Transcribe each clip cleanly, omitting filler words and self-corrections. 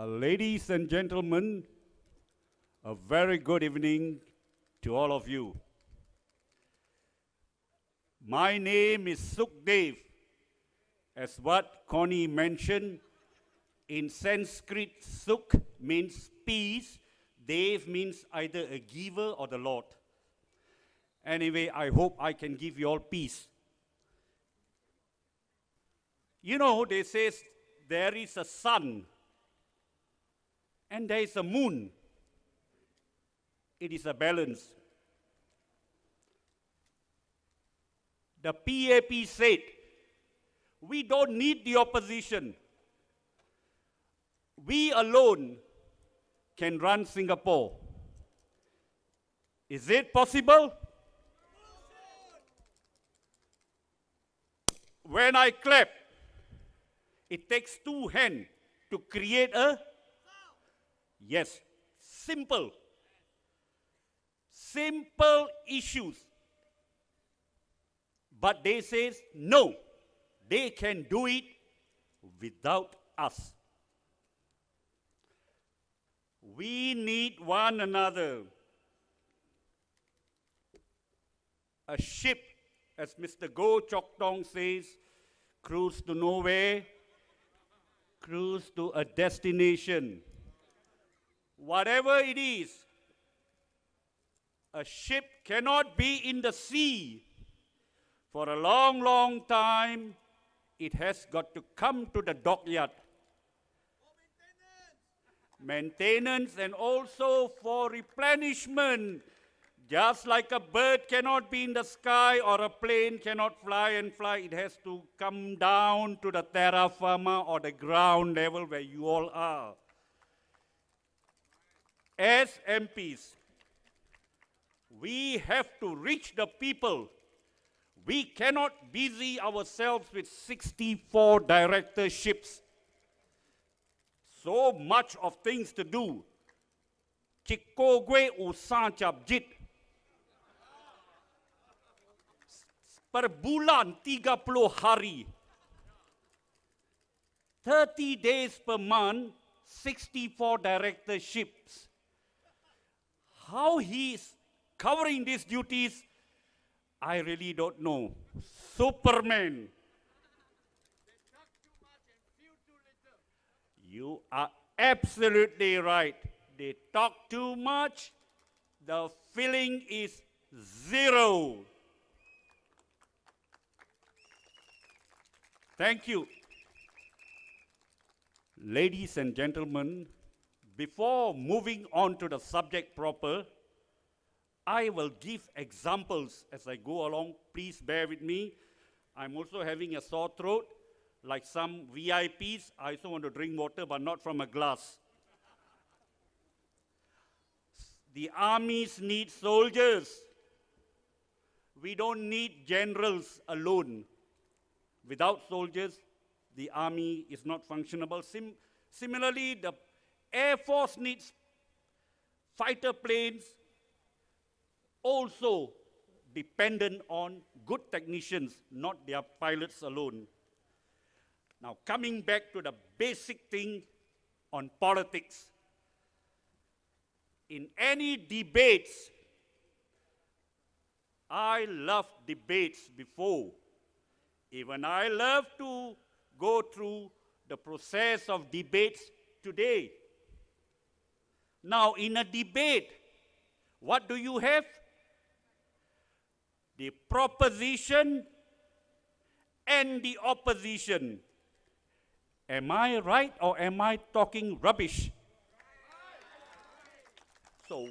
Ladies and gentlemen, a very good evening to all of you. My name is Sukdeu. As what Connie mentioned, in Sanskrit, Suk means peace, Dev means either a giver or the Lord. Anyway, I hope I can give you all peace. You know, they say there is a sun and there is a moon. It is a balance. The PAP said, we don't need the opposition. We alone can run Singapore. Is it possible? When I clap, it takes two hands to create a, yes, simple issues. But they say, no, they can do it without us. We need one another. A ship, as Mr. Goh Chok Tong says, cruise to nowhere, cruise to a destination. Whatever it is, a ship cannot be in the sea. For a long, long time, it has got to come to the dockyard. Maintenance and also for replenishment. Just like a bird cannot be in the sky or a plane cannot fly and fly, it has to come down to the terra firma or the ground level where you all are. As MPs, we have to reach the people. We cannot busy ourselves with 64 directorships. So much of things to do. Chiko gue usah jabjit. Per bulan 30 hari. 30 days per month, 64 directorships. How he is covering these duties, I really don't know. Superman. You are absolutely right. They talk too much. The feeling is zero. Thank you. Ladies and gentlemen, before moving on to the subject proper, I will give examples as I go along. Please bear with me. I'm also having a sore throat. Like some VIPs, I also want to drink water, but not from a glass. The armies need soldiers. We don't need generals alone. Without soldiers, the army is not functionable. Similarly, the Air Force needs fighter planes, also dependent on good technicians, not their pilots alone. Now, coming back to the basic thing on politics. In any debates, I loved debates before. Even I love to go through the process of debates today. Now, in a debate, what do you have? The proposition and the opposition. Am I right or am I talking rubbish? So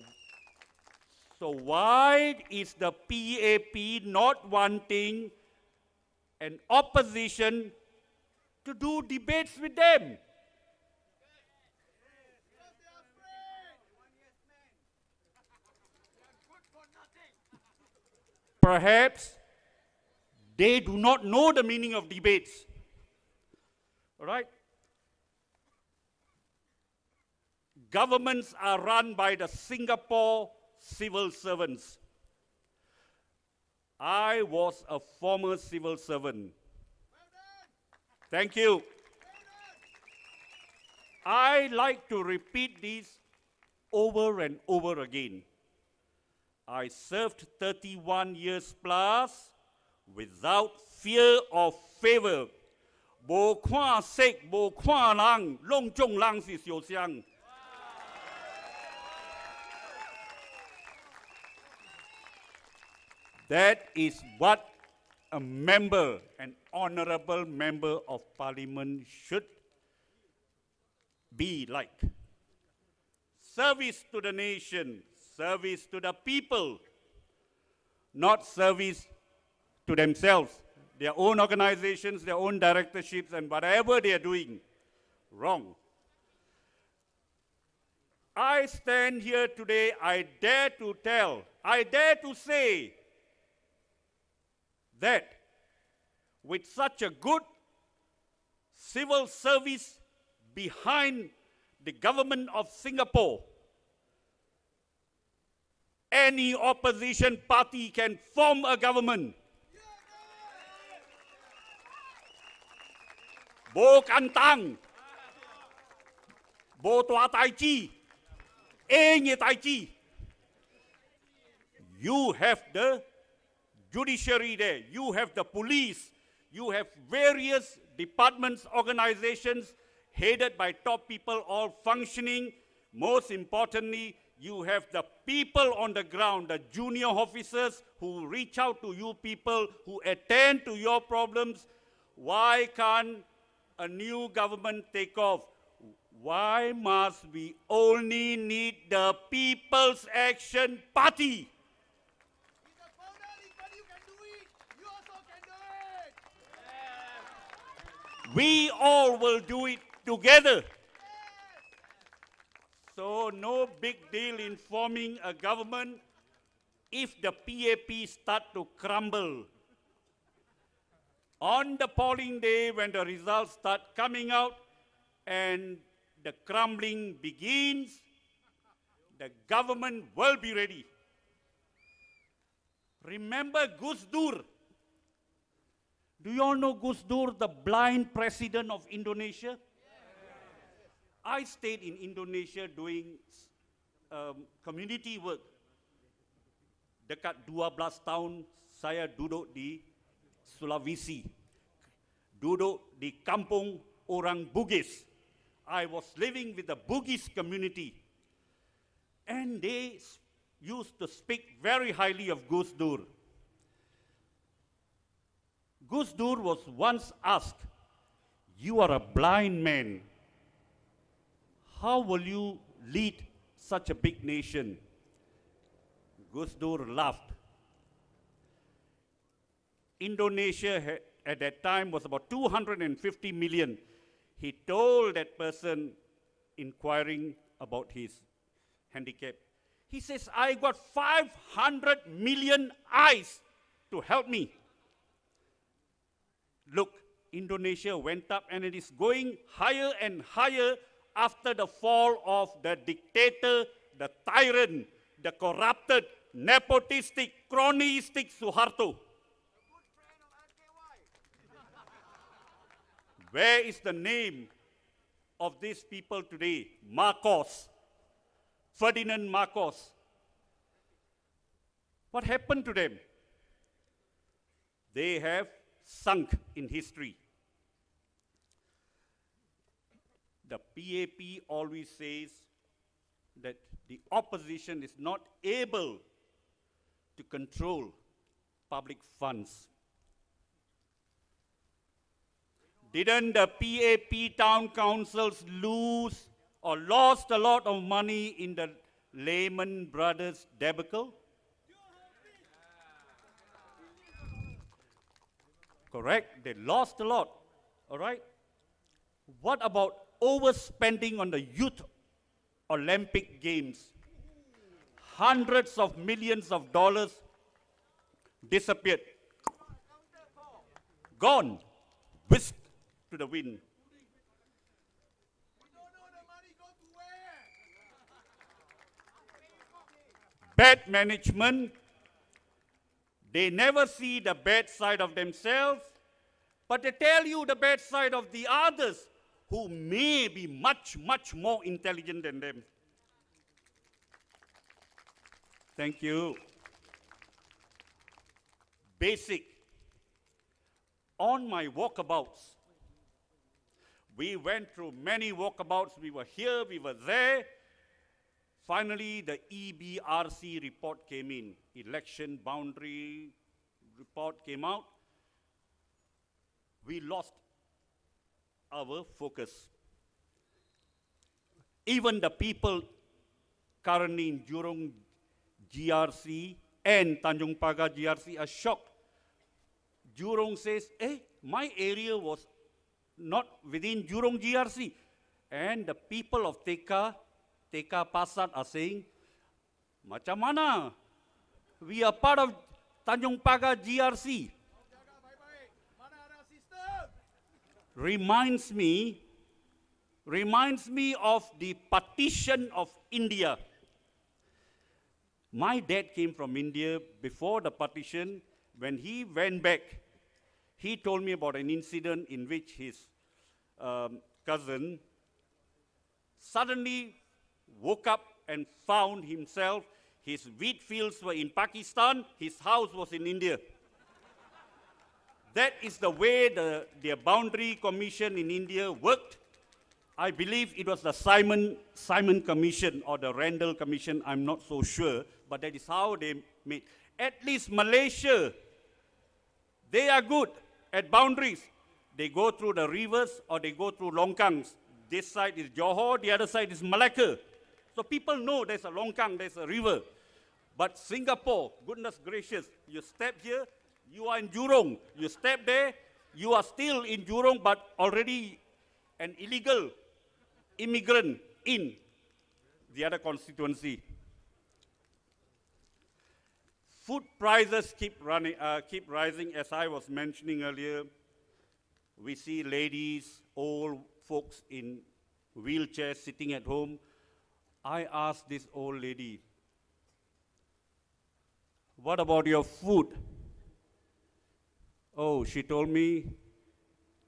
why is the PAP not wanting an opposition to do debates with them? Perhaps they do not know the meaning of debates. All right? Governments are run by the Singapore civil servants. I was a former civil servant. Thank you. I like to repeat this over and over again. I served 31 years plus without fear of favor. 无看色，无看人，拢众人是相像。That is what a member, an honorable member of parliament should be like. Service to the nation, service to the people, not service to themselves, their own organizations, their own directorships, and whatever they are doing wrong. I stand here today, I dare to tell, I dare to say that with such a good civil service behind the government of Singapore, any opposition party can form a government. Bo kantang, bo tua tai chi, nye tai chi. You have the judiciary there, you have the police, you have various departments, organizations headed by top people all functioning. Most importantly, you have the people on the ground, the junior officers who reach out to you people, who attend to your problems. Why can't a new government take off? Why must we only need the People's Action Party? We all will do it together. So no big deal in forming a government if the PAP start to crumble. On the polling day, when the results start coming out and the crumbling begins, the government will be ready. Remember Gus Dur? Do you all know Gus Dur, the blind president of Indonesia? I stayed in Indonesia doing community work. Dekat 12 tahun saya duduk di Sulawesi, duduk di kampung orang Bugis. I was living with the Bugis community, and they used to speak very highly of Gus Dur. Gus Dur was once asked, "You are a blind man. How will you lead such a big nation?" Gus Dur laughed. Indonesia at that time was about 250 million. He told that person inquiring about his handicap, he says, "I got 500 million eyes to help me." Look, Indonesia went up and it is going higher and higher after the fall of the dictator, the tyrant, the corrupted, nepotistic, cronyistic Suharto. Where is the name of these people today? Marcos, Ferdinand Marcos. What happened to them? They have sunk in history. The PAP always says that the opposition is not able to control public funds. Didn't the PAP town councils lose or lost a lot of money in the Lehman Brothers debacle? Correct, they lost a lot, all right? What about overspending on the Youth Olympic Games? Hundreds of millions of dollars disappeared, gone, whisked to the wind. Bad management, they never see the bad side of themselves, but they tell you the bad side of the others who may be much, much more intelligent than them. Thank you. Basic. On my walkabouts, we went through many walkabouts. We were here, we were there. Finally, the EBRC report came in. Election boundary report came out. We lost our focus. Even the people currently in Jurong GRC and Tanjung Pagar GRC are shocked. Jurong says, my area was not within Jurong GRC. And the people of Teka Pasat are saying, macam mana? We are part of Tanjung Pagar GRC. Reminds me of the partition of India. My dad came from India before the partition. When he went back, he told me about an incident in which his cousin suddenly woke up and found himself, his wheat fields were in Pakistan, his house was in India. That is the way the boundary commission in India worked. I believe it was the Simon Commission or the Randall Commission, I'm not so sure, but that is how they made. At least Malaysia, they are good at boundaries. They go through the rivers or they go through longkangs. This side is Johor, the other side is Malacca. So people know there's a longkang, there's a river. But Singapore, goodness gracious, you step here, you are in Jurong. You step there, you are still in Jurong, but already an illegal immigrant in the other constituency. Food prices keep rising, as I was mentioning earlier. We see ladies, old folks in wheelchairs sitting at home. I asked this old lady, what about your food? Oh, she told me,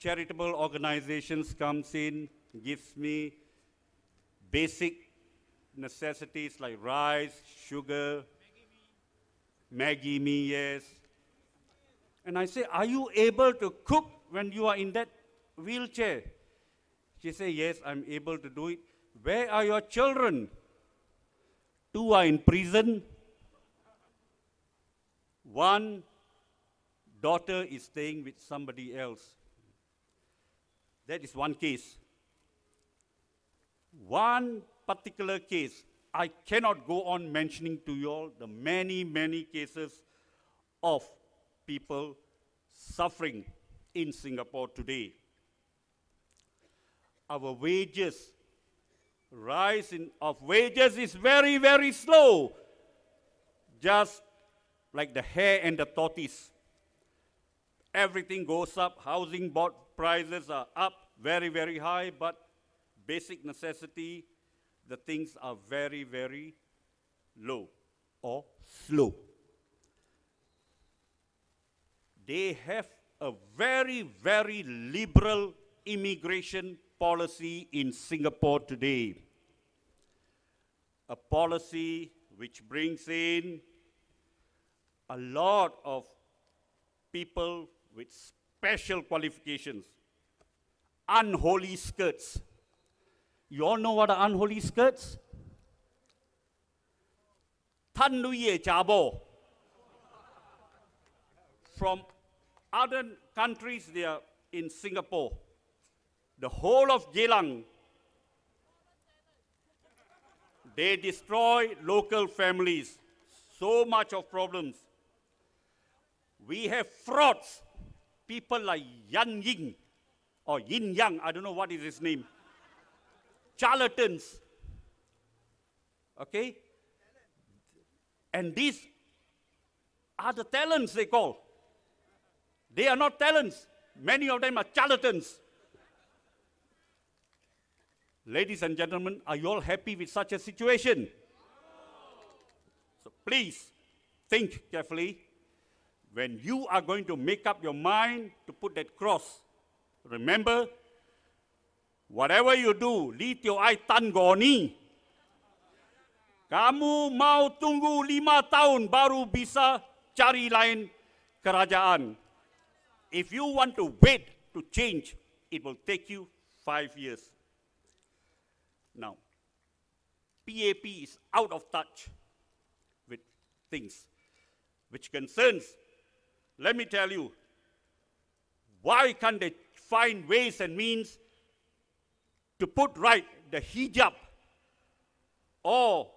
charitable organizations comes in, gives me basic necessities like rice, sugar, Maggie mee, yes. And I say, are you able to cook when you are in that wheelchair? She said, yes, I'm able to do it. Where are your children? 2 are in prison. 1 daughter is staying with somebody else. That is one case. One particular case. I cannot go on mentioning to you all the many, many cases of people suffering in Singapore today. Our wages, rise of wages is very, very slow. Just like the hare and the tortoise. Everything goes up, housing board prices are up very, very high, but basic necessity, the things are very, very low or slow. They have a very, very liberal immigration policy in Singapore today. A policy which brings in a lot of people with special qualifications. Unholy skirts. You all know what are unholy skirts? Tan Luye Chabo. From other countries, they are in Singapore. The whole of Geylang, they destroy local families. So much of problems. We have frauds. People like Yan Ying or Yin Yang, I don't know what is his name. Charlatans. Okay? And these are the talents they call. They are not talents. Many of them are charlatans. Ladies and gentlemen, are you all happy with such a situation? So please think carefully. When you are going to make up your mind to put that cross, remember, whatever you do, li tio ai tan goni. Kamu mau tunggu 5 tahun baru bisa cari lain kerajaan. If you want to wait to change, it will take you 5 years. Now, PAP is out of touch with things which concerns. Let me tell you, why can't they find ways and means to put right the hijab or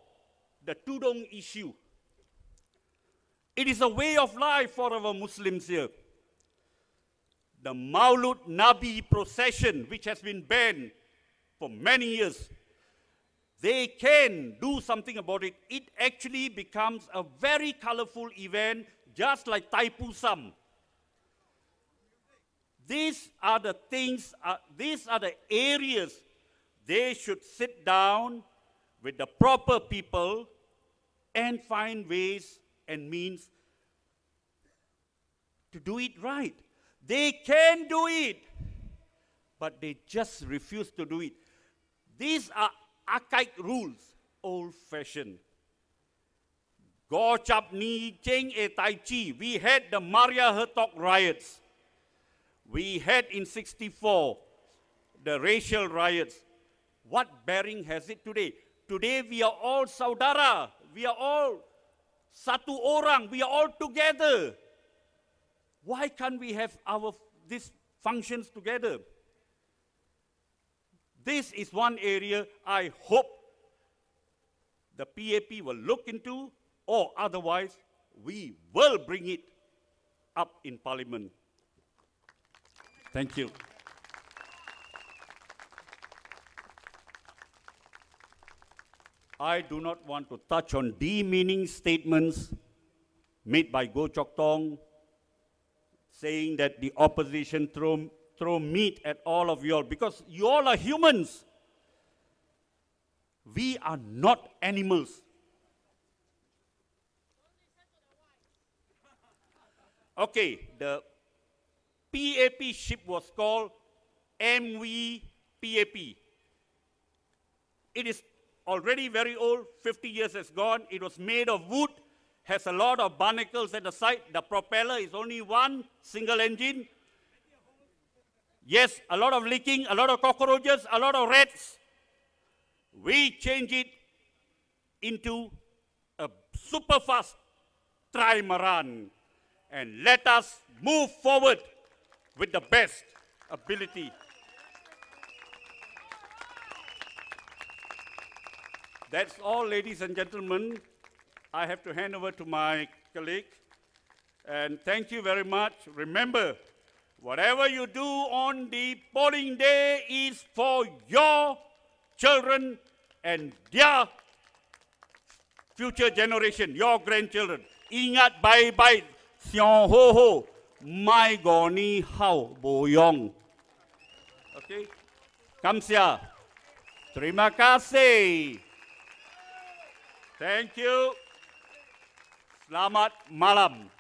the tudung issue? It is a way of life for our Muslims here. The Maulud Nabi procession, which has been banned for many years, they can do something about it. It actually becomes a very colorful event, just like Taipusam. These are the things, these are the areas they should sit down with the proper people and find ways and means to do it right. They can do it, but they just refuse to do it. These are archaic rules, old-fashioned. Go chap ni cheng e tai chi. We had the Maria Hertog riots. We had in '64 the racial riots. What bearing has it today? Today we are all saudara. We are all satu orang. We are all together. Why can't we have these functions together? This is one area I hope the PAP will look into, or otherwise we will bring it up in Parliament. Thank you. I do not want to touch on demeaning statements made by Goh Chok Tong, saying that the opposition throw meat at all of you all, because you all are humans. We are not animals. Okay, the PAP ship was called MV PAP. It is already very old, 50 years has gone. It was made of wood, has a lot of barnacles at the side. The propeller is only one single engine. Yes, a lot of leaking, a lot of cockroaches, a lot of rats. We change it into a super fast trimaran and let us move forward with the best ability. That's all, ladies and gentlemen. I have to hand over to my colleague. And thank you very much. Remember, whatever you do on the polling day is for your children and their future generation, your grandchildren. Ingat baik-baik, siang ho ho, mai goni hao boyong. Okay, kamsia. Terima kasih. Thank you. Selamat malam.